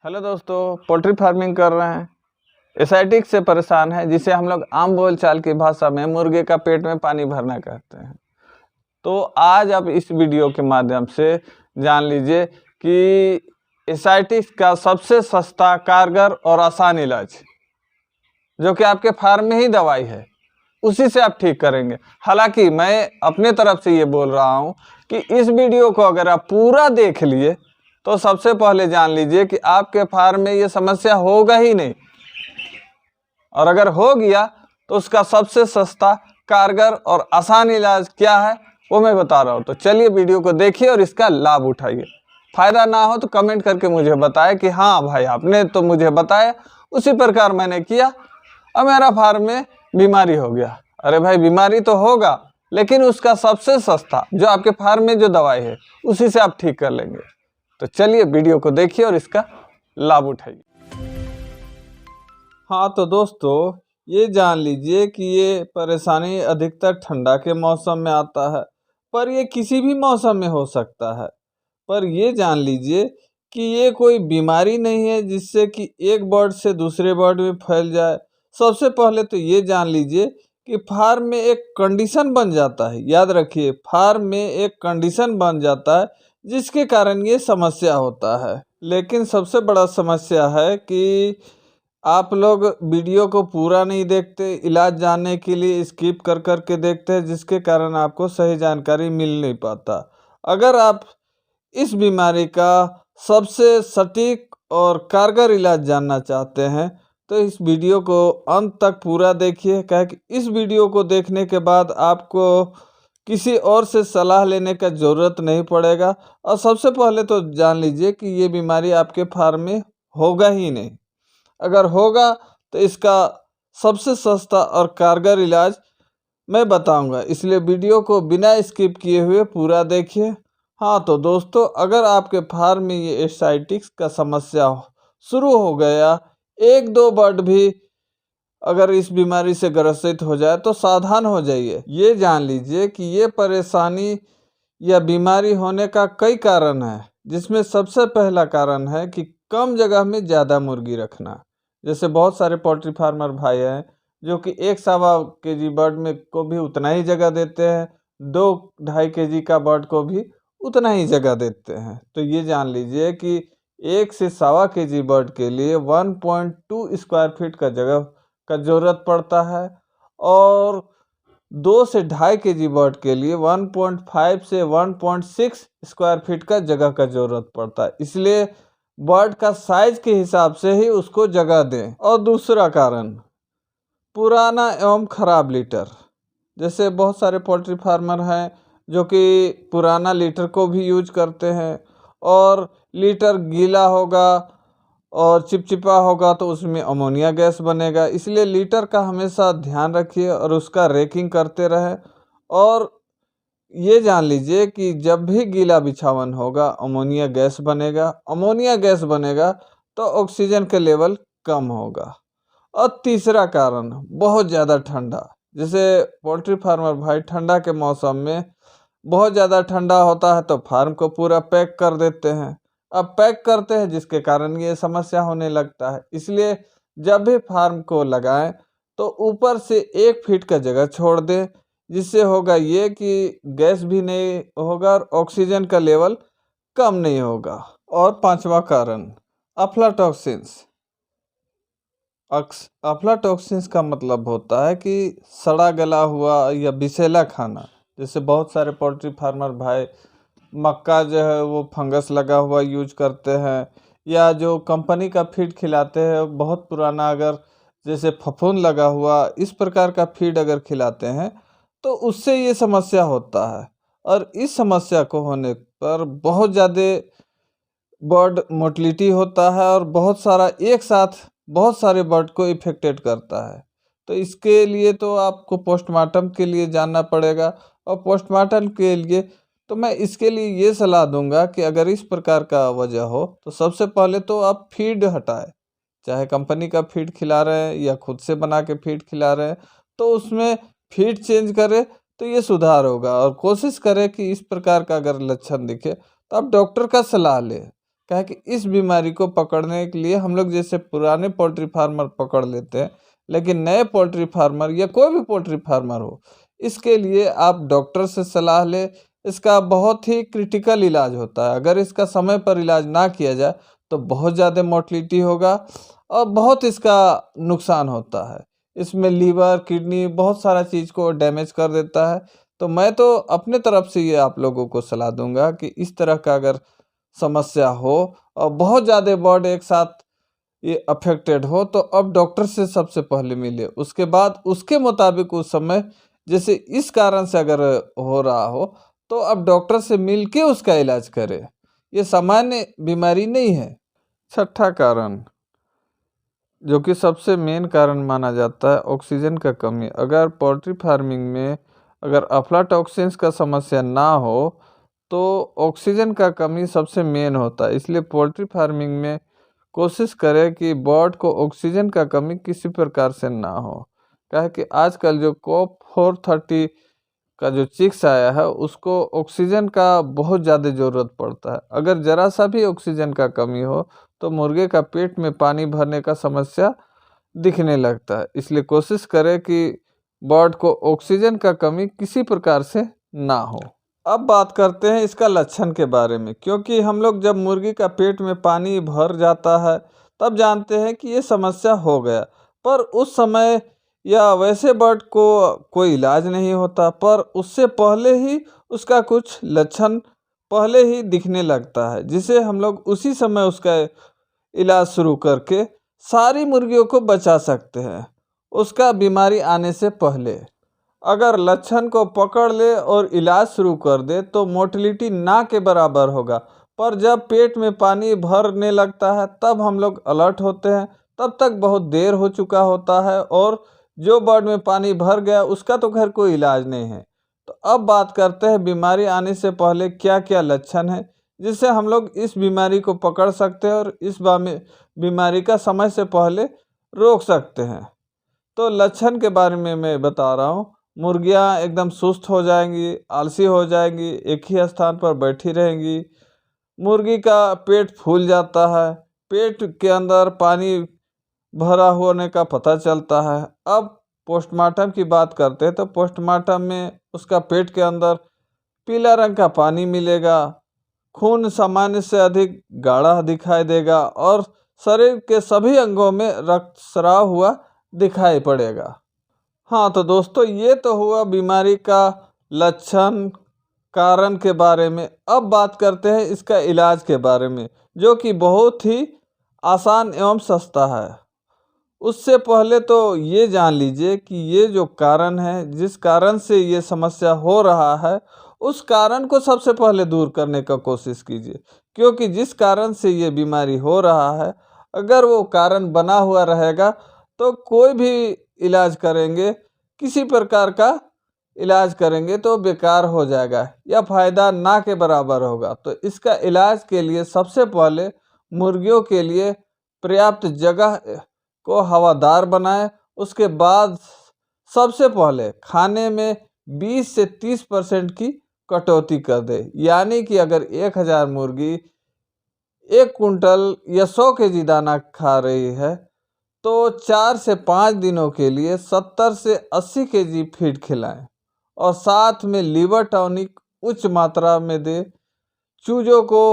Hello दोस्तों, poultry farming कर रहे हैं, एसाइटिस से परेशान है, जिसे हम लोग आम बोलचाल की भाषा में मुर्गे का पेट में पानी भरना कहते हैं। तो आज आप इस वीडियो के माध्यम से जान लीजिए कि एसाइटिस का सबसे सस्ता, कारगर और आसान इलाज, जो कि आपके फार्म में ही दवाई है, उसी से आप ठीक करेंगे। हालांकि मैं अपने तरफ से ये बोल रहा हूँ कि इस वीडियो को अगर आप पूरा देख लिए तो सबसे पहले जान लीजिए कि आपके फार्म में ये समस्या होगा ही नहीं, और अगर हो गया तो उसका सबसे सस्ता, कारगर और आसान इलाज क्या है वो मैं बता रहा हूँ। तो चलिए वीडियो को देखिए और इसका लाभ उठाइए। फायदा ना हो तो कमेंट करके मुझे बताएं कि हाँ भाई, आपने तो मुझे बताया, उसी प्रकार मैंने किया और मेरा फार्म में बीमारी हो गया। अरे भाई, बीमारी तो होगा, लेकिन उसका सबसे सस्ता, जो आपके फार्म में जो दवाई है, उसी से आप ठीक कर लेंगे। तो चलिए वीडियो को देखिए और इसका लाभ उठाइए। हाँ तो दोस्तों, ये जान लीजिए कि ये परेशानी अधिकतर ठंडा के मौसम में आता है, पर ये किसी भी मौसम में हो सकता है। पर ये जान लीजिए कि ये कोई बीमारी नहीं है जिससे कि एक बर्ड से दूसरे बर्ड में फैल जाए। सबसे पहले तो ये जान लीजिए कि फार्म में एक कंडीशन बन जाता है। याद रखिए, फार्म में एक कंडीशन बन जाता है जिसके कारण ये समस्या होता है। लेकिन सबसे बड़ा समस्या है कि आप लोग वीडियो को पूरा नहीं देखते, इलाज जानने के लिए स्किप कर कर के देखते हैं, जिसके कारण आपको सही जानकारी मिल नहीं पाता। अगर आप इस बीमारी का सबसे सटीक और कारगर इलाज जानना चाहते हैं तो इस वीडियो को अंत तक पूरा देखिए, क्या कि इस वीडियो को देखने के बाद आपको किसी और से सलाह लेने का ज़रूरत नहीं पड़ेगा। और सबसे पहले तो जान लीजिए कि ये बीमारी आपके फार्म में होगा ही नहीं। अगर होगा तो इसका सबसे सस्ता और कारगर इलाज मैं बताऊंगा, इसलिए वीडियो को बिना स्किप किए हुए पूरा देखिए। हाँ तो दोस्तों, अगर आपके फार्म में ये एसाइटिस का समस्या शुरू हो गया, एक दो बर्ड भी अगर इस बीमारी से ग्रसित हो जाए तो सावधान हो जाइए। ये जान लीजिए कि ये परेशानी या बीमारी होने का कई कारण है, जिसमें सबसे पहला कारण है कि कम जगह में ज़्यादा मुर्गी रखना। जैसे बहुत सारे पोल्ट्री फार्मर भाई हैं जो कि 1-1.25 kg बर्ड में को भी उतना ही जगह देते हैं, 2-2.5 kg का बर्ड को भी उतना ही जगह देते हैं। तो ये जान लीजिए कि 1 से 1.25 kg बर्ड के लिए 1.2 स्क्वायर फीट का जगह का ज़रूरत पड़ता है, और 2 से 2.5 kg बर्ड के लिए 1.5 से 1.6 स्क्वायर फीट का जगह का ज़रूरत पड़ता है। इसलिए बर्ड का साइज के हिसाब से ही उसको जगह दें। और दूसरा कारण, पुराना एवं ख़राब लीटर। जैसे बहुत सारे पोल्ट्री फार्मर हैं जो कि पुराना लीटर को भी यूज करते हैं, और लीटर गीला होगा और चिपचिपा होगा तो उसमें अमोनिया गैस बनेगा। इसलिए लीटर का हमेशा ध्यान रखिए और उसका रेकिंग करते रहें। और ये जान लीजिए कि जब भी गीला बिछावन होगा, अमोनिया गैस बनेगा। अमोनिया गैस बनेगा तो ऑक्सीजन के लेवल कम होगा। और तीसरा कारण, बहुत ज़्यादा ठंडा। जैसे पोल्ट्री फार्मर भाई ठंडा के मौसम में बहुत ज़्यादा ठंडा होता है तो फार्म को पूरा पैक कर देते हैं। अब पैक करते हैं जिसके कारण ये समस्या होने लगता है। इसलिए जब भी फार्म को लगाएं तो ऊपर से 1 फीट का जगह छोड़ दें, जिससे होगा ये कि गैस भी नहीं होगा और ऑक्सीजन का लेवल कम नहीं होगा। और पांचवा कारण, अफ्लाटॉक्सिन्स। अफ्लाटॉक्सिन्स का मतलब होता है कि सड़ा गला हुआ या विषैला खाना। जैसे बहुत सारे पोल्ट्री फार्मर भाई मक्का जो है वो फंगस लगा हुआ यूज करते हैं, या जो कंपनी का फीड खिलाते हैं बहुत पुराना, अगर जैसे फफूंद लगा हुआ, इस प्रकार का फीड अगर खिलाते हैं तो उससे ये समस्या होता है। और इस समस्या को होने पर बहुत ज़्यादा बर्ड मोटिलिटी होता है और बहुत सारा एक साथ बहुत सारे बर्ड को इफेक्टेड करता है। तो इसके लिए तो आपको पोस्टमार्टम के लिए जाना पड़ेगा। और पोस्टमार्टम के लिए तो मैं इसके लिए ये सलाह दूंगा कि अगर इस प्रकार का वजह हो तो सबसे पहले तो आप फीड हटाएं। चाहे कंपनी का फीड खिला रहे हैं या खुद से बना के फीड खिला रहे हैं, तो उसमें फीड चेंज करें तो ये सुधार होगा। और कोशिश करें कि इस प्रकार का अगर लक्षण दिखे तो आप डॉक्टर का सलाह लें, क्या है कि इस बीमारी को पकड़ने के लिए हम लोग जैसे पुराने पोल्ट्री फार्मर पकड़ लेते हैं, लेकिन नए पोल्ट्री फार्मर या कोई भी पोल्ट्री फार्मर हो, इसके लिए आप डॉक्टर से सलाह लें। इसका बहुत ही क्रिटिकल इलाज होता है। अगर इसका समय पर इलाज ना किया जाए तो बहुत ज़्यादा मोर्टलिटी होगा और बहुत इसका नुकसान होता है। इसमें लीवर, किडनी बहुत सारा चीज़ को डैमेज कर देता है। तो मैं तो अपने तरफ से ये आप लोगों को सलाह दूंगा कि इस तरह का अगर समस्या हो और बहुत ज़्यादा बर्ड एक साथ ये अफेक्टेड हो, तो अब डॉक्टर से सबसे पहले मिले। उसके बाद उसके मुताबिक उस समय जैसे इस कारण से अगर हो रहा हो तो अब डॉक्टर से मिल के उसका इलाज करें। ये सामान्य बीमारी नहीं है। छठा कारण, जो कि सबसे मेन कारण माना जाता है, ऑक्सीजन का कमी। अगर पोल्ट्री फार्मिंग में अगर अफ्लाटॉक्सिन्स का समस्या ना हो तो ऑक्सीजन का कमी सबसे मेन होता है। इसलिए पोल्ट्री फार्मिंग में कोशिश करें कि बर्ड को ऑक्सीजन का कमी किसी प्रकार से ना हो। क्या है कि आजकल जो कॉप 430 का जो चिक्स आया है उसको ऑक्सीजन का बहुत ज़्यादा ज़रूरत पड़ता है। अगर ज़रा सा भी ऑक्सीजन का कमी हो तो मुर्गे का पेट में पानी भरने का समस्या दिखने लगता है। इसलिए कोशिश करें कि बर्ड को ऑक्सीजन का कमी किसी प्रकार से ना हो। अब बात करते हैं इसका लक्षण के बारे में, क्योंकि हम लोग जब मुर्गी का पेट में पानी भर जाता है तब जानते हैं कि ये समस्या हो गया। पर उस समय या वैसे बर्ड को कोई इलाज नहीं होता, पर उससे पहले ही उसका कुछ लक्षण पहले ही दिखने लगता है, जिसे हम लोग उसी समय उसका इलाज शुरू करके सारी मुर्गियों को बचा सकते हैं उसका बीमारी आने से पहले। अगर लक्षण को पकड़ ले और इलाज शुरू कर दे तो मोर्टेलिटी ना के बराबर होगा। पर जब पेट में पानी भरने लगता है तब हम लोग अलर्ट होते हैं, तब तक बहुत देर हो चुका होता है और जो बर्ड में पानी भर गया उसका तो खैर कोई इलाज नहीं है। तो अब बात करते हैं बीमारी आने से पहले क्या क्या लक्षण है जिससे हम लोग इस बीमारी को पकड़ सकते हैं और इस बीमारी का समय से पहले रोक सकते हैं। तो लक्षण के बारे में मैं बता रहा हूँ। मुर्गियाँ एकदम सुस्त हो जाएंगी, आलसी हो जाएंगी, एक ही स्थान पर बैठी रहेंगी। मुर्गी का पेट फूल जाता है, पेट के अंदर पानी भरा होने का पता चलता है। अब पोस्टमार्टम की बात करते हैं तो पोस्टमार्टम में उसका पेट के अंदर पीला रंग का पानी मिलेगा, खून सामान्य से अधिक गाढ़ा दिखाई देगा और शरीर के सभी अंगों में रक्तस्राव हुआ दिखाई पड़ेगा। हाँ तो दोस्तों, ये तो हुआ बीमारी का लक्षण, कारण के बारे में। अब बात करते हैं इसका इलाज के बारे में, जो कि बहुत ही आसान एवं सस्ता है। उससे पहले तो ये जान लीजिए कि ये जो कारण है, जिस कारण से ये समस्या हो रहा है, उस कारण को सबसे पहले दूर करने का कोशिश कीजिए। क्योंकि जिस कारण से ये बीमारी हो रहा है, अगर वो कारण बना हुआ रहेगा तो कोई भी इलाज करेंगे, किसी प्रकार का इलाज करेंगे तो बेकार हो जाएगा या फायदा ना के बराबर होगा। तो इसका इलाज के लिए सबसे पहले मुर्गियों के लिए पर्याप्त जगह को हवादार बनाएं। उसके बाद सबसे पहले खाने में 20 से 30% की कटौती कर दे। यानी कि अगर 1000 मुर्गी 1 कुंटल या 100 केजी दाना खा रही है तो 4 से 5 दिनों के लिए 70 से 80 केजी फीड खिलाएं और साथ में लीवर टॉनिक उच्च मात्रा में दे। चूजों को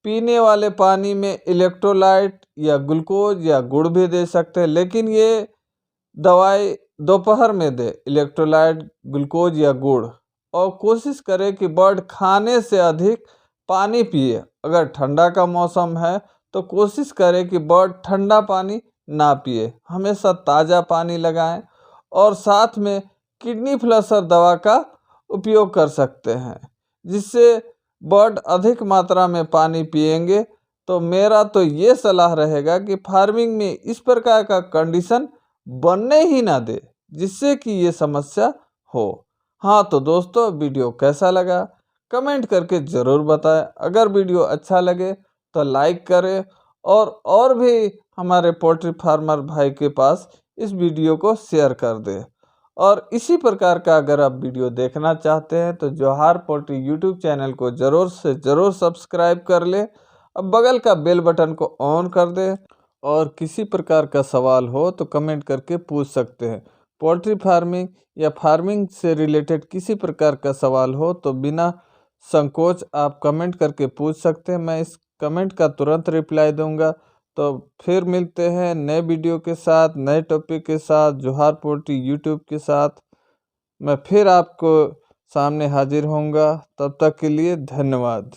पीने वाले पानी में इलेक्ट्रोलाइट या ग्लूकोज या गुड़ भी दे सकते हैं, लेकिन ये दवाई दोपहर में दे, इलेक्ट्रोलाइट, ग्लूकोज या गुड़। और कोशिश करें कि बर्ड खाने से अधिक पानी पिए। अगर ठंडा का मौसम है तो कोशिश करें कि बर्ड ठंडा पानी ना पिए, हमेशा ताज़ा पानी लगाएं और साथ में किडनी फ्लशर दवा का उपयोग कर सकते हैं, जिससे बर्ड अधिक मात्रा में पानी पिएंगे। तो मेरा तो ये सलाह रहेगा कि फार्मिंग में इस प्रकार का कंडीशन बनने ही ना दे जिससे कि ये समस्या हो। हाँ तो दोस्तों, वीडियो कैसा लगा कमेंट करके ज़रूर बताएं। अगर वीडियो अच्छा लगे तो लाइक करें और भी हमारे पोल्ट्री फार्मर भाई के पास इस वीडियो को शेयर कर दें। और इसी प्रकार का अगर आप वीडियो देखना चाहते हैं तो जोहार पोल्ट्री यूट्यूब चैनल को ज़रूर से ज़रूर सब्सक्राइब कर लें अब बगल का बेल बटन को ऑन कर दें और किसी प्रकार का सवाल हो तो कमेंट करके पूछ सकते हैं। पोल्ट्री फार्मिंग या फार्मिंग से रिलेटेड किसी प्रकार का सवाल हो तो बिना संकोच आप कमेंट करके पूछ सकते हैं। मैं इस कमेंट का तुरंत रिप्लाई दूंगा। तो फिर मिलते हैं नए वीडियो के साथ, नए टॉपिक के साथ, जोहार पोल्ट्री यूट्यूब के साथ। मैं फिर आपको सामने हाजिर होऊंगा। तब तक के लिए धन्यवाद।